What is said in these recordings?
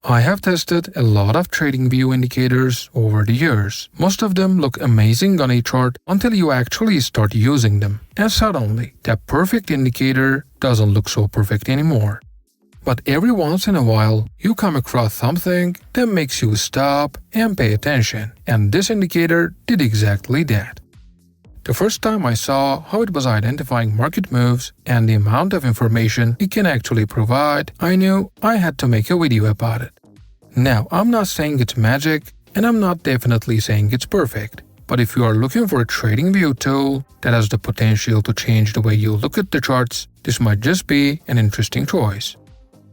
I have tested a lot of TradingView indicators over the years. Most of them look amazing on a chart until you actually start using them, and suddenly, that perfect indicator doesn't look so perfect anymore. But every once in a while, you come across something that makes you stop and pay attention, and this indicator did exactly that. The first time I saw how it was identifying market moves and the amount of information it can actually provide, I knew I had to make a video about it. Now, I'm not saying it's magic, and I'm not definitely saying it's perfect, but if you are looking for a TradingView tool that has the potential to change the way you look at the charts, this might just be an interesting choice.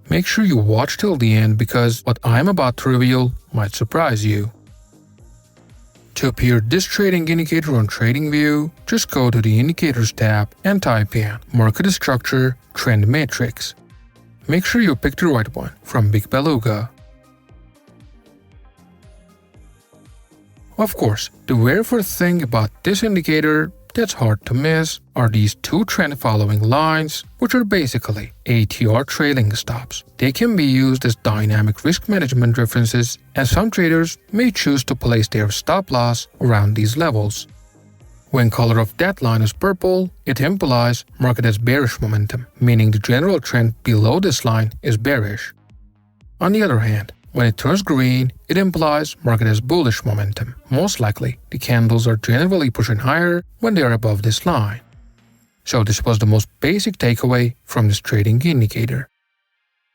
Make sure you watch till the end because what I'm about to reveal might surprise you. To appear this trading indicator on TradingView, just go to the Indicators tab and type in Market Structure Trend Matrix. Make sure you pick the right one from Big Beluga. Of course, the very first thing about this indicator that's hard to miss are these two trend-following lines, which are basically ATR trailing stops. They can be used as dynamic risk management references, and some traders may choose to place their stop loss around these levels. When color of that line is purple, it implies market has bearish momentum, meaning the general trend below this line is bearish. On the other hand, when it turns green, it implies market has bullish momentum. Most likely, the candles are generally pushing higher when they are above this line. So this was the most basic takeaway from this trading indicator.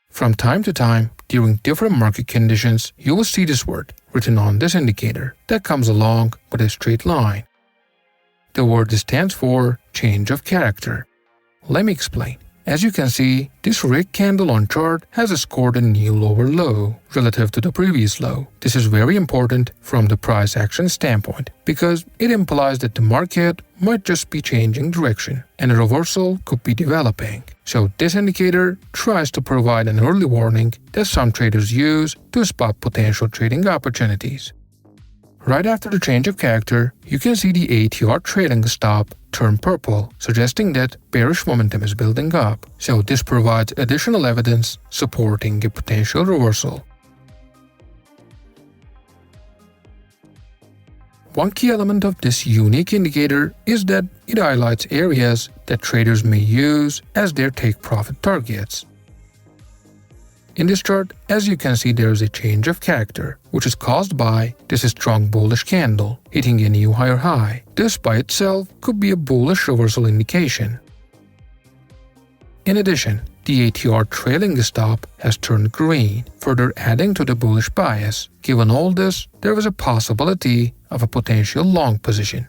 From time to time, during different market conditions, you will see this word written on this indicator that comes along with a straight line. The word stands for change of character. Let me explain. As you can see, this red candle on chart has scored a new lower low relative to the previous low. This is very important from the price action standpoint because it implies that the market might just be changing direction and a reversal could be developing. So this indicator tries to provide an early warning that some traders use to spot potential trading opportunities. Right after the change of character, you can see the ATR trailing stop turn purple, suggesting that bearish momentum is building up. So this provides additional evidence supporting a potential reversal. One key element of this unique indicator is that it highlights areas that traders may use as their take-profit targets. In this chart, as you can see, there is a change of character, which is caused by this strong bullish candle hitting a new higher high. This by itself could be a bullish reversal indication. In addition, the ATR trailing stop has turned green, further adding to the bullish bias. Given all this, there was a possibility of a potential long position.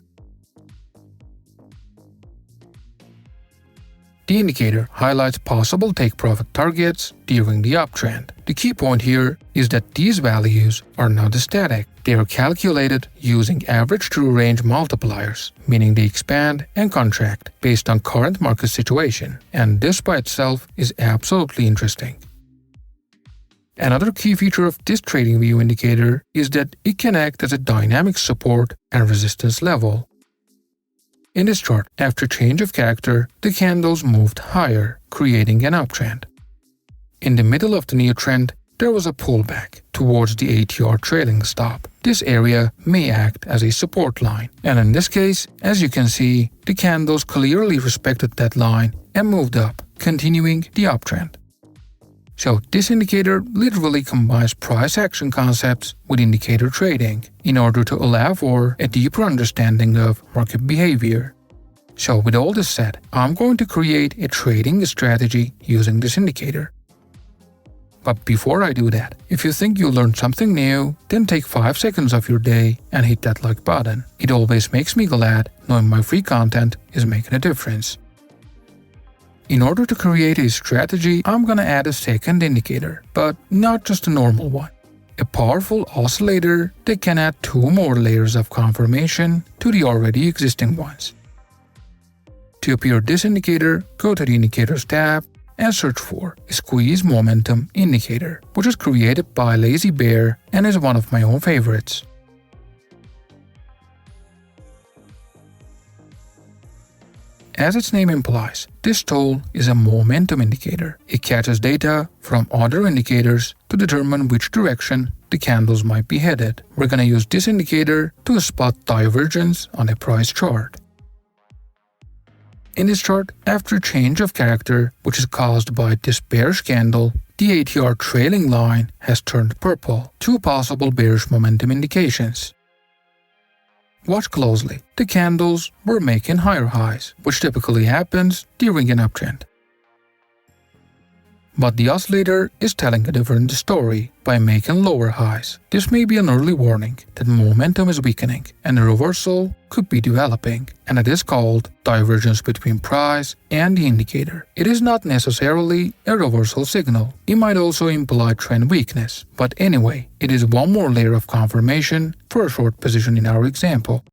The indicator highlights possible take-profit targets during the uptrend. The key point here is that these values are not static. They are calculated using average true range multipliers, meaning they expand and contract based on current market situation, and this by itself is absolutely interesting. Another key feature of this TradingView indicator is that it can act as a dynamic support and resistance level. In this chart, after change of character, the candles moved higher, creating an uptrend. In the middle of the new trend, there was a pullback towards the ATR trailing stop. This area may act as a support line, and in this case, as you can see, the candles clearly respected that line and moved up, continuing the uptrend. So this indicator literally combines price action concepts with indicator trading in order to allow for a deeper understanding of market behavior. So with all this said, I'm going to create a trading strategy using this indicator. But before I do that, if you think you learned something new, then take 5 seconds of your day and hit that like button. It always makes me glad knowing my free content is making a difference. In order to create a strategy, I'm gonna add a second indicator, but not just a normal one. A powerful oscillator that can add 2 more layers of confirmation to the already existing ones. To appear this indicator, go to the Indicators tab and search for Squeeze Momentum Indicator, which is created by Lazy Bear and is one of my own favorites. As its name implies, this tool is a momentum indicator. It catches data from other indicators to determine which direction the candles might be headed. We're going to use this indicator to spot divergence on a price chart. In this chart, after change of character, which is caused by this bearish candle, the ATR trailing line has turned purple, two possible bearish momentum indications. Watch closely. The candles were making higher highs, which typically happens during an uptrend. But the oscillator is telling a different story by making lower highs. This may be an early warning that momentum is weakening and a reversal could be developing, and it is called divergence between price and the indicator. It is not necessarily a reversal signal. It might also imply trend weakness, but anyway, it is one more layer of confirmation for a short position in our example.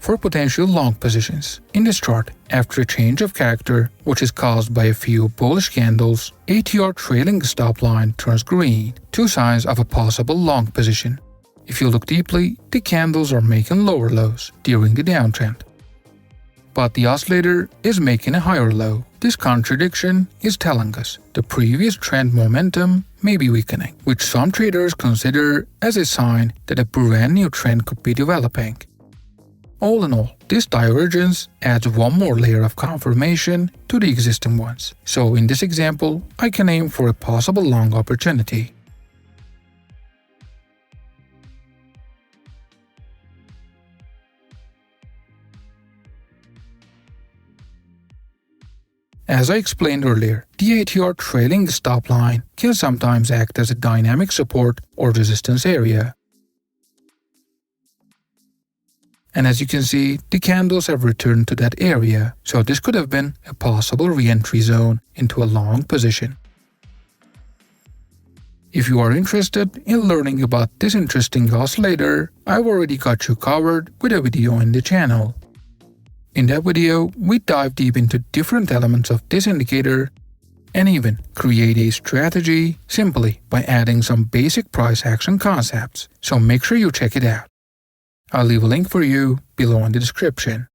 For potential long positions, in this chart, after a change of character, which is caused by a few bullish candles, ATR trailing stop line turns green, two signs of a possible long position. If you look deeply, the candles are making lower lows during the downtrend. But the oscillator is making a higher low. This contradiction is telling us the previous trend momentum may be weakening, which some traders consider as a sign that a brand new trend could be developing. All in all, this divergence adds one more layer of confirmation to the existing ones. So in this example, I can aim for a possible long opportunity. As I explained earlier, the ATR trailing stop line can sometimes act as a dynamic support or resistance area. And as you can see, the candles have returned to that area, so this could have been a possible re-entry zone into a long position. If you are interested in learning about this interesting oscillator, I've already got you covered with a video in the channel. In that video, we dive deep into different elements of this indicator and even create a strategy simply by adding some basic price action concepts, so make sure you check it out. I'll leave a link for you below in the description.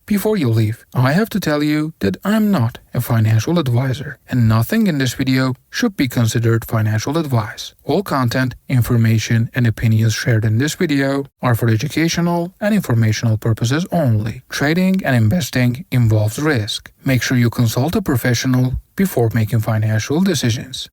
Before you leave, I have to tell you that I'm not a financial advisor, and nothing in this video should be considered financial advice. All content, information, and opinions shared in this video are for educational and informational purposes only. Trading and investing involves risk. Make sure you consult a professional before making financial decisions.